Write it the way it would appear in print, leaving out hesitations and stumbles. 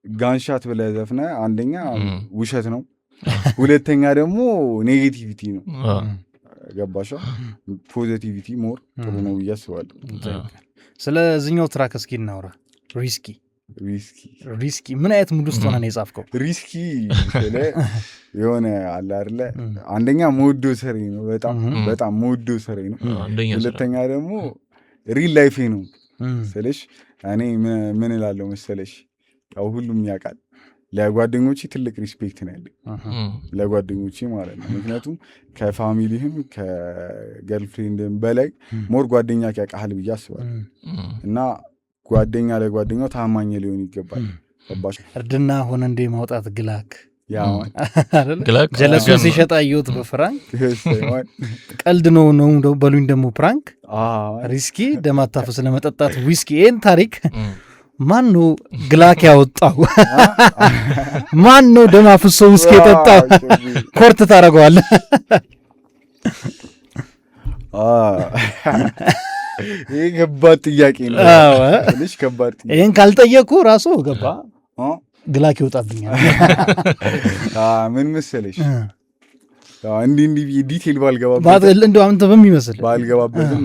ጋንሻት ብለህ ዘፍነህ አንደኛ ውሸት ነው፣ ሁለተኛ ደግሞ ኔጌቲቪቲ ነው። ገባሻ? ፖዚቲቪቲ ሞር ጥሩ ነው ብዬ አስባለሁ። ስለዚህኛው ትራክ እስኪ እናውራ። ሪስኪ ምን አይነት ሙድ ውስጥ ሆነ ነው የጻፍከው? ሪስኪ የሆነ አለ አይደለ፣ አንደኛ መወዶ ሰሬ ነው፣ በጣም መወዶ ሰሬ ነው። ሁለተኛ ደግሞ ሪል ላይፌ ነው ስልሽ እኔ ምን እላለሁ መሰለሽ፣ ያው ሁሉም ያውቃል ለጓደኞቼ ትልቅ ሪስፔክት ነው ያለኝ፣ ለጓደኞቼ ማለት ነው። ምክንያቱም ከፋሚሊህም ከገርልፍሬንድም በላይ ሞር ጓደኛ ያውቃል ብዬ አስባለሁ። እና ጓደኛ ለጓደኛው ታማኝ ሊሆን ይገባል። ገባሽ? እርድና ሆነ እንደ ማውጣት ግላክ ጀለሱን ሲሸጣ አየሁት በፍራንክ ቀልድ ነው በሉኝ ደግሞ ፕራንክ ሪስኪ ደማታፈስ ለመጠጣት ዊስኪ። ይህን ታሪክ ማን ነው ግላክ ያወጣው? ማን ነው ደም አፍሶ ውስኪ የጠጣው? ኮርት ታደርገዋለህ። ይህ ከባድ ጥያቄ ነው። ይህን ካልጠየቁ ራሱ ገባ ግላክ ይወጣብኛል። ምን መሰለሽ እንዲህ ዲቴል ባልገባበት እንደው አንተ በሚመስል ባልገባበትም